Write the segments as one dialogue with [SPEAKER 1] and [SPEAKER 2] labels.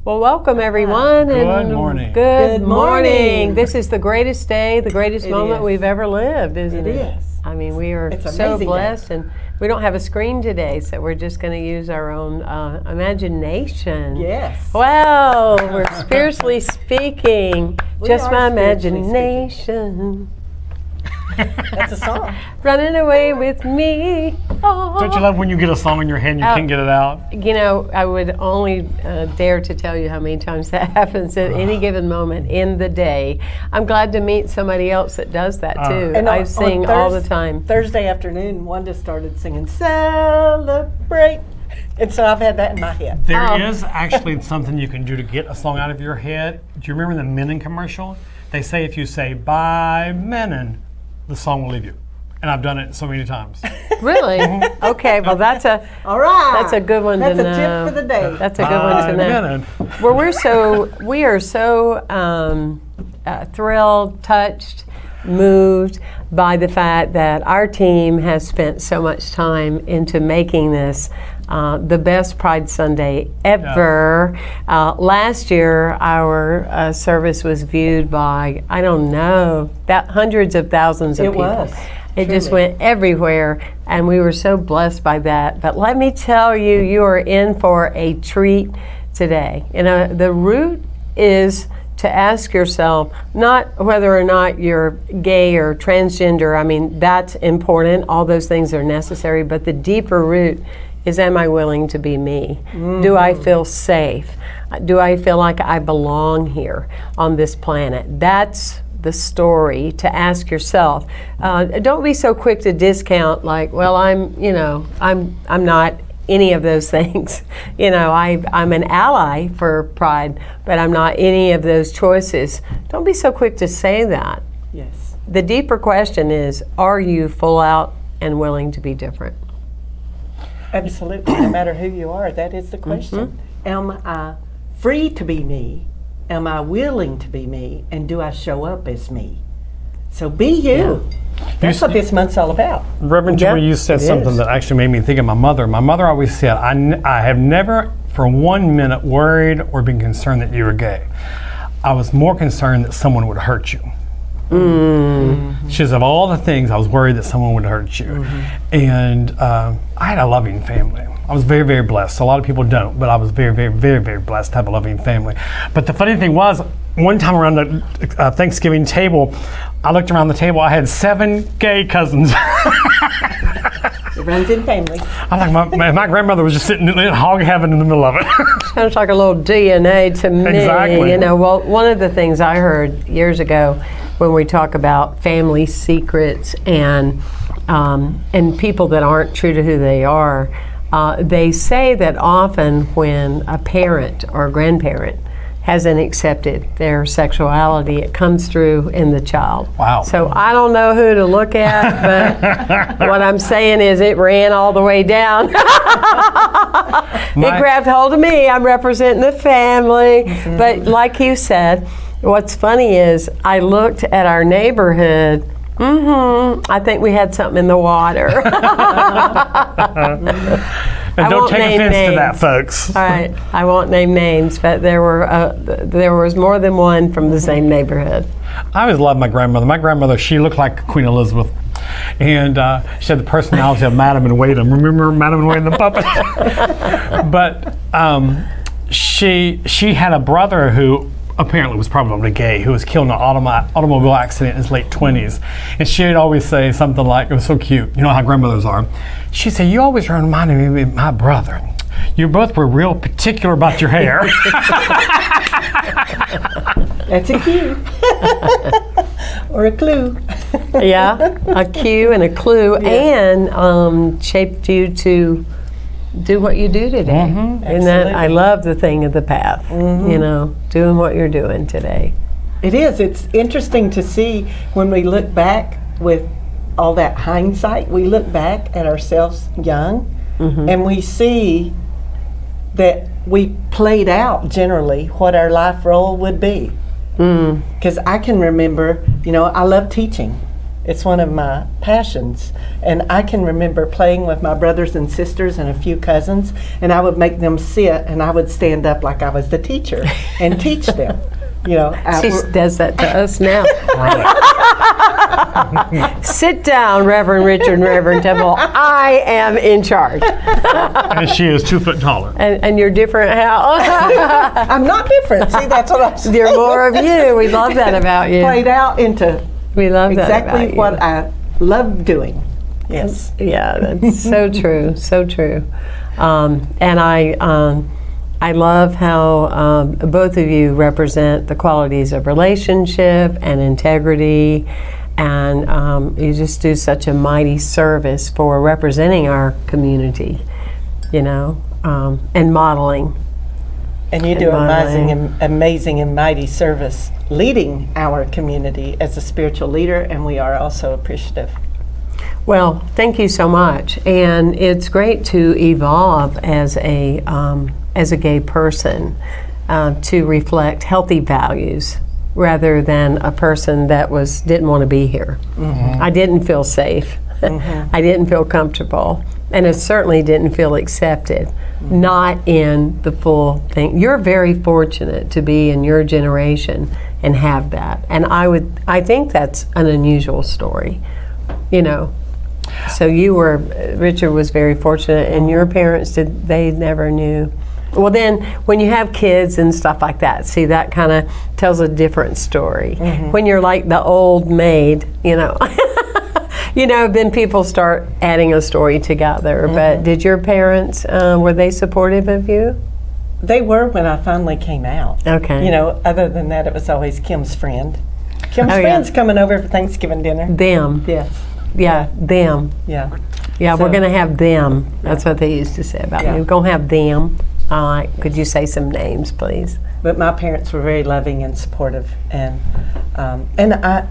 [SPEAKER 1] Well, welcome everyone.
[SPEAKER 2] Good morning.
[SPEAKER 1] Good morning. This is the greatest day, the greatest moment we've ever lived, isn't it?
[SPEAKER 3] It is.
[SPEAKER 1] I mean, we are
[SPEAKER 3] It's
[SPEAKER 1] so
[SPEAKER 3] amazing
[SPEAKER 1] blessed,
[SPEAKER 3] day.
[SPEAKER 1] and we don't have a screen today, so we're just going to use our own imagination.
[SPEAKER 3] Yes.
[SPEAKER 1] Well, we're spiritually speaking.
[SPEAKER 3] We
[SPEAKER 1] Just
[SPEAKER 3] are
[SPEAKER 1] my
[SPEAKER 3] spiritually
[SPEAKER 1] imagination.
[SPEAKER 3] That's a song.
[SPEAKER 1] Running away with me. Oh.
[SPEAKER 2] Don't you love when you get a song in your head and you can't get it out?
[SPEAKER 1] You know, I would only dare to tell you how many times that happens at any given moment in the day. I'm glad to meet somebody else that does that too.
[SPEAKER 3] And
[SPEAKER 1] I
[SPEAKER 3] on
[SPEAKER 1] sing all the time.
[SPEAKER 3] Thursday afternoon, Wanda started singing "Celebrate," and so I've had that in my head.
[SPEAKER 2] There is actually something you can do to get a song out of your head. Do you remember the Menon commercial? They say if you say "Bye Menon," the song will leave you. And I've done it so many times.
[SPEAKER 1] Really? Okay. Well, that's a
[SPEAKER 3] All right.
[SPEAKER 1] That's a good one to
[SPEAKER 3] That's a
[SPEAKER 1] know.
[SPEAKER 3] tip for the day.
[SPEAKER 1] That's a good one to know.
[SPEAKER 2] Menon.
[SPEAKER 1] Well, we are so thrilled, touched, moved by the fact that our team has spent so much time into making this the best Pride Sunday ever. Last year, our service was viewed by, I don't know, hundreds of thousands of
[SPEAKER 3] It
[SPEAKER 1] people.
[SPEAKER 3] was.
[SPEAKER 1] It just
[SPEAKER 3] Truly.
[SPEAKER 1] went everywhere, and we were so blessed by that. But let me tell you, you are in for a treat today. You know, the root is to ask yourself not whether or not you're gay or transgender. I mean, that's important. All those things are necessary. But the deeper root is, am I willing to be me? Do I feel safe? Do I feel like I belong here on this planet? That's the story to ask yourself. Don't be so quick to discount like, well, I'm not any of those things. You know, I'm an ally for Pride, but I'm not any of those choices. Don't be so quick to say that.
[SPEAKER 3] Yes.
[SPEAKER 1] The deeper question is, are you full out and willing to be different?
[SPEAKER 3] Absolutely. No matter who you are, that is the question. Am I free to be me? Am I willing to be me? And do I show up as me? So be you. That's what this month's all about.
[SPEAKER 2] Reverend Jimmy, you said
[SPEAKER 1] it
[SPEAKER 2] something
[SPEAKER 1] is.
[SPEAKER 2] that actually made me think of my mother. My mother always said, I have never for 1 minute worried or been concerned that you were gay. I was more concerned that someone would hurt you. She says, of all the things, I was worried that someone would hurt you. And I had a loving family. I was very, very blessed. A lot of people don't, but I was very, very, very, very blessed to have a loving family. But the funny thing was, one time around the Thanksgiving table, I looked around the table, I had 7 gay cousins.
[SPEAKER 3] It runs in families.
[SPEAKER 2] I was like, my grandmother was just sitting in hog heaven in the middle of it.
[SPEAKER 1] Sounds like a little DNA to me.
[SPEAKER 2] Exactly.
[SPEAKER 1] You know, well, one of the things I heard years ago when we talk about family secrets and people that aren't true to who they are, they say that often when a parent or a grandparent hasn't accepted their sexuality, it comes through in the child.
[SPEAKER 2] Wow.
[SPEAKER 1] So I don't know who to look at, but what I'm saying is it ran all the way down. It grabbed hold of me. I'm representing the family. But like you said, what's funny is I looked at our neighborhood. I think we had something in the water.
[SPEAKER 2] And don't
[SPEAKER 1] won't
[SPEAKER 2] take
[SPEAKER 1] name
[SPEAKER 2] offense to that,
[SPEAKER 1] names.
[SPEAKER 2] folks.
[SPEAKER 1] All right, I won't name names, but there was more than one from the same neighborhood.
[SPEAKER 2] I always loved my grandmother. My grandmother, she looked like Queen Elizabeth. And she had the personality of Madam and Wadham. Remember Madam and Wadham the puppet? But she had a brother who apparently was probably gay, who was killed in an automobile accident in his late 20s. And she'd always say something like, it was so cute, you know how grandmothers are. She'd say, you always reminded me of my brother. You both were real particular about your hair.
[SPEAKER 3] That's a cue. Or a clue.
[SPEAKER 1] Yeah, a cue and a clue, and shaped you to do what you do today. And that, I love the thing of the path, you know, doing what you're doing today.
[SPEAKER 3] It is. It's interesting to see when we look back with all that hindsight, we look back at ourselves young and we see that we played out generally what our life role would be. Because I can remember, you know, I love teaching. It's one of my passions. And I can remember playing with my brothers and sisters and a few cousins, and I would make them sit, and I would stand up like I was the teacher and teach them. You know,
[SPEAKER 1] She does that to us now. Sit down, Reverend Richard and Reverend Temple. I am in charge.
[SPEAKER 2] And she is 2 foot taller.
[SPEAKER 1] And you're different how?
[SPEAKER 3] I'm not different. See, that's what I'm saying.
[SPEAKER 1] You're more of you. We love that about you.
[SPEAKER 3] Played out into
[SPEAKER 1] We love that
[SPEAKER 3] exactly
[SPEAKER 1] about you.
[SPEAKER 3] what I love doing. Yes.
[SPEAKER 1] Yeah, that's so true, so true. And I love how both of you represent the qualities of relationship and integrity, and you just do such a mighty service for representing our community, you know, and modeling.
[SPEAKER 3] And you do
[SPEAKER 1] modeling.
[SPEAKER 3] amazing and mighty service leading our community as a spiritual leader, and we are also appreciative.
[SPEAKER 1] Well, thank you so much, and it's great to evolve as a gay person to reflect healthy values rather than a person that didn't want to be here. Mm-hmm. I didn't feel safe. Mm-hmm. I didn't feel comfortable, and I certainly didn't feel accepted. Mm-hmm. Not in the full thing. You're very fortunate to be in your generation and have that, and I think that's an unusual story, you know. So Richard was very fortunate, and your parents they never knew. Well, then when you have kids and stuff like that, see, that kind of tells a different story. Mm-hmm. When you're like the old maid, you know, then people start adding a story together. Mm-hmm. But did your parents, were they supportive of you?
[SPEAKER 3] They were when I finally came out.
[SPEAKER 1] Okay.
[SPEAKER 3] You know, other than that, it was always Kim's friend. Kim's friend's coming over for Thanksgiving dinner.
[SPEAKER 1] Them.
[SPEAKER 3] Yes.
[SPEAKER 1] Yeah, them.
[SPEAKER 3] Yeah.
[SPEAKER 1] Yeah,
[SPEAKER 3] So-
[SPEAKER 1] we're going to have them. That's what they used to say about me. We're going to have them. Could you say some names, please?
[SPEAKER 3] But my parents were very loving and supportive, and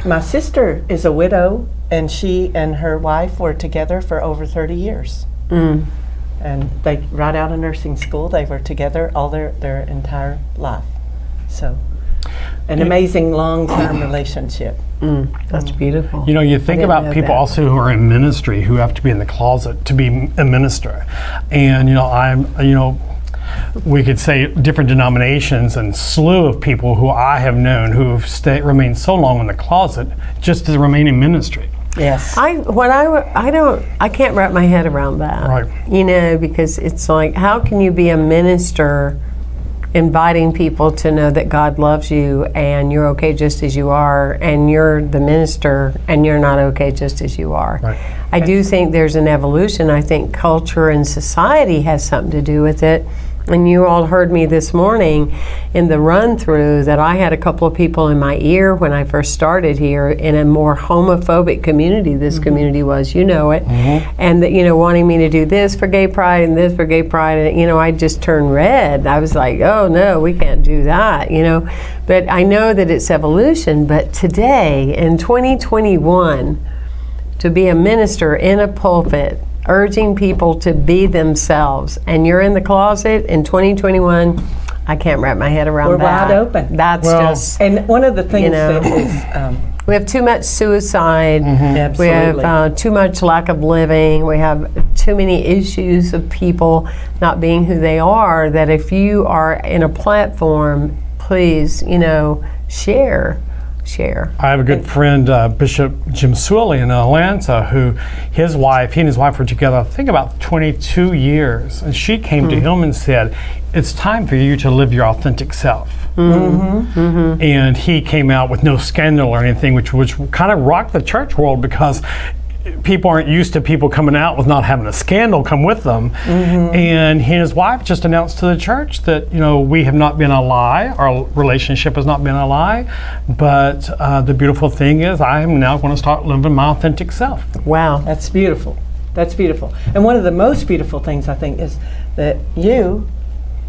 [SPEAKER 3] my sister is a widow, and she and her wife were together for over 30 years.
[SPEAKER 1] Mm.
[SPEAKER 3] And they right out of nursing school, they were together all their entire life. So, an amazing long-term relationship.
[SPEAKER 1] That's beautiful.
[SPEAKER 2] You know, you think
[SPEAKER 1] didn't
[SPEAKER 2] about
[SPEAKER 1] know
[SPEAKER 2] people
[SPEAKER 1] that.
[SPEAKER 2] also who are in ministry who have to be in the closet to be a minister, and we could say different denominations and slew of people who I have known who have remained so long in the closet just to remain in ministry.
[SPEAKER 3] Yes.
[SPEAKER 1] I can't wrap my head around that.
[SPEAKER 2] Right.
[SPEAKER 1] You know, because it's like, how can you be a minister inviting people to know that God loves you and you're okay just as you are, and you're the minister and you're not okay just as you are?
[SPEAKER 2] Right.
[SPEAKER 1] I do think there's an evolution. I think culture and society has something to do with it. And you all heard me this morning in the run-through that I had a couple of people in my ear when I first started here in a more homophobic community. This community was, you know it, and that, wanting me to do this for gay pride and this for gay pride, and I just turned red. I was like, oh no, we can't do that, But I know that it's evolution. But today in 2021, to be a minister in a pulpit urging people to be themselves, and you're in the closet in 2021, I can't wrap my head around
[SPEAKER 3] We're
[SPEAKER 1] that.
[SPEAKER 3] wide open.
[SPEAKER 1] That's just,
[SPEAKER 3] And one of the things that is
[SPEAKER 1] we have too much suicide.
[SPEAKER 3] absolutely.
[SPEAKER 1] We have too much lack of living. We have too many issues of people not being who they are, that if you are in a platform, please, share.
[SPEAKER 2] I have a good friend, Bishop Jim Swilley in Atlanta, who he and his wife were together, I think about 22 years. And she came to him and said, it's time for you to live your authentic self. And he came out with no scandal or anything, which kind of rocked the church world, because people aren't used to people coming out with not having a scandal come with them. And he and his wife just announced to the church that, we have not been a lie, our relationship has not been a lie, but the beautiful thing is I am now going to start living my authentic self.
[SPEAKER 1] Wow.
[SPEAKER 3] That's beautiful. That's beautiful. And one of the most beautiful things, I think, is that you,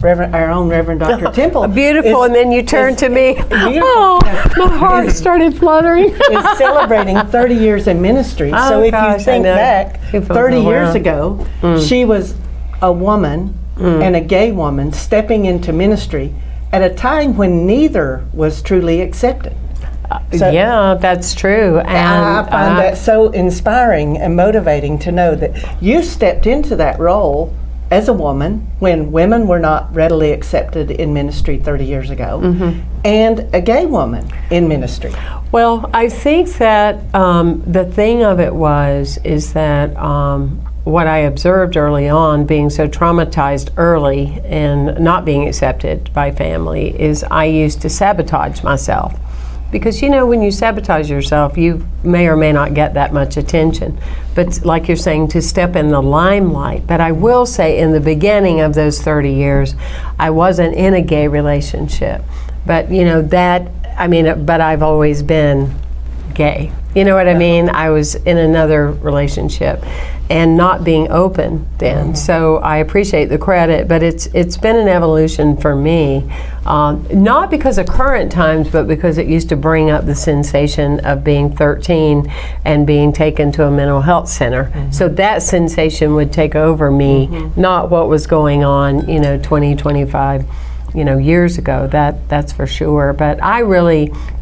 [SPEAKER 3] our own Reverend Dr. Temple,
[SPEAKER 1] Beautiful, and then you turned to me. Oh, my heart started fluttering.
[SPEAKER 3] is celebrating 30 years in ministry.
[SPEAKER 1] Oh,
[SPEAKER 3] So if
[SPEAKER 1] gosh,
[SPEAKER 3] you think
[SPEAKER 1] I know.
[SPEAKER 3] back,
[SPEAKER 1] People
[SPEAKER 3] 30
[SPEAKER 1] go,
[SPEAKER 3] years
[SPEAKER 1] wow.
[SPEAKER 3] ago, she was a woman and a gay woman stepping into ministry at a time when neither was truly accepted. So-
[SPEAKER 1] yeah, that's true. And
[SPEAKER 3] I find that so inspiring and motivating to know that you stepped into that role as a woman when women were not readily accepted in ministry 30 years ago, and a gay woman in ministry.
[SPEAKER 1] well, I think that the thing of it is that what I observed early on, being so traumatized early and not being accepted by family, is I used to sabotage myself. Because when you sabotage yourself, you may or may not get that much attention. But like you're saying, to step in the limelight. But I will say, in the beginning of those 30 years, I wasn't in a gay relationship. But but I've always been gay. You know what I mean? I was in another relationship and not being open then. So I appreciate the credit, but it's been an evolution for me, not because of current times, but because it used to bring up the sensation of being 13 and being taken to a mental health center. So that sensation would take over me, not what was going on, 20, 25 years ago, that's for sure. But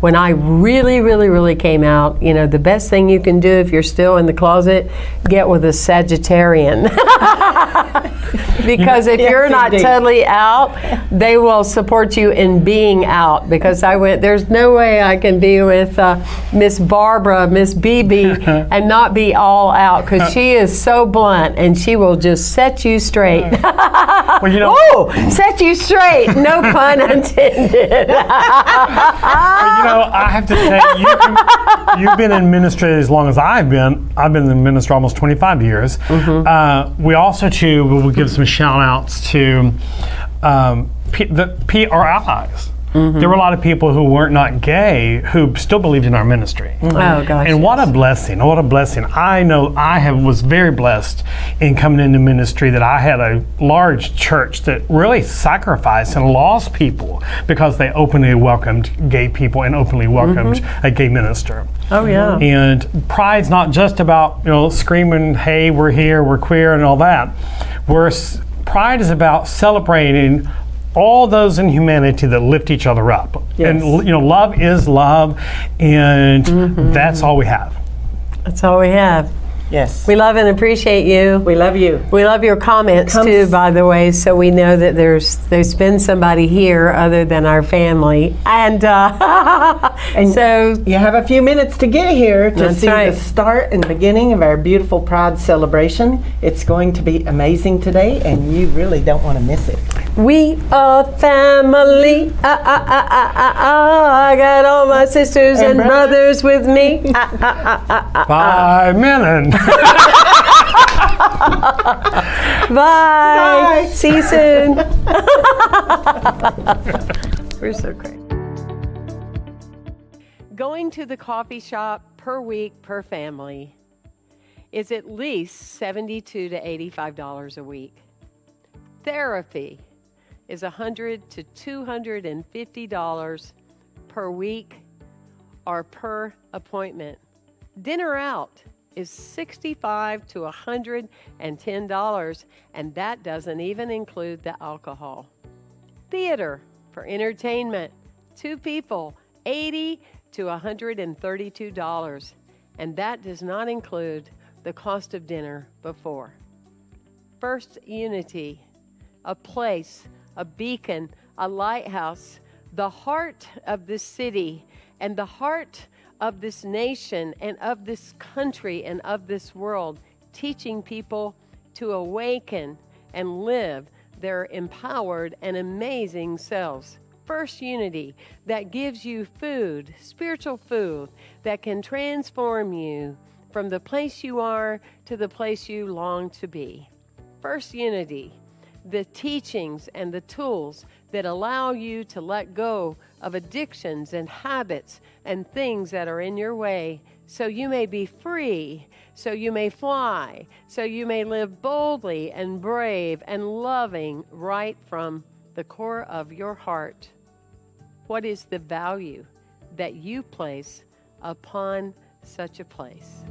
[SPEAKER 1] when I really came out, the best thing you can do if you're still in the closet, get with a Sagittarian. Because if you're not totally out, they will support you in being out. Because there's no way I can be with Miss Barbara, Miss BB, and not be all out, because she is so blunt and she will just set you straight.
[SPEAKER 2] Well,
[SPEAKER 1] set you straight. No pun intended.
[SPEAKER 2] I have to say, you've been in ministry as long as I've been. I've been in ministry almost 25 years. We also, too, will give some shout-outs to our allies. There were a lot of people who weren't not gay who still believed in our ministry.
[SPEAKER 1] Oh gosh!
[SPEAKER 2] And what a blessing! What a blessing! I know was very blessed in coming into ministry, that I had a large church that really sacrificed and lost people because they openly welcomed gay people and openly welcomed a gay minister.
[SPEAKER 1] Oh yeah!
[SPEAKER 2] And pride's not just about screaming, "Hey, we're here, we're queer," and all that. Pride is about celebrating all those in humanity that lift each other up.
[SPEAKER 3] Yes.
[SPEAKER 2] And love is love, and that's all we have.
[SPEAKER 1] That's all we have.
[SPEAKER 3] Yes.
[SPEAKER 1] We love and appreciate you.
[SPEAKER 3] We love you.
[SPEAKER 1] We love your comments too, by the way, so we know that there's been somebody here other than our family. And so
[SPEAKER 3] you have a few minutes to get here to
[SPEAKER 1] That's
[SPEAKER 3] see
[SPEAKER 1] right.
[SPEAKER 3] the start and beginning of our beautiful Pride celebration. It's going to be amazing today, and you really don't want to miss it.
[SPEAKER 1] we are family. I got all my sisters and brothers with me.
[SPEAKER 2] 5 minutes.
[SPEAKER 1] Bye. See you soon. We're so great. Going to the coffee shop per week per family is at least $72 to $85 a week. Therapy is $100 to $250 per week or per appointment. Dinner out is $65 to $110, and that doesn't even include the alcohol. Theater for entertainment, 2 people, $80 to $132, and that does not include the cost of dinner before. First Unity, a place, a beacon, a lighthouse, the heart of this city and the heart of this nation and of this country and of this world, teaching people to awaken and live their empowered and amazing selves. First Unity, that gives you food, spiritual food, that can transform you from the place you are to the place you long to be. First Unity, the teachings and the tools that allow you to let go of addictions and habits and things that are in your way, so you may be free, so you may fly, so you may live boldly and brave and loving right from the core of your heart. What is the value that you place upon such a place?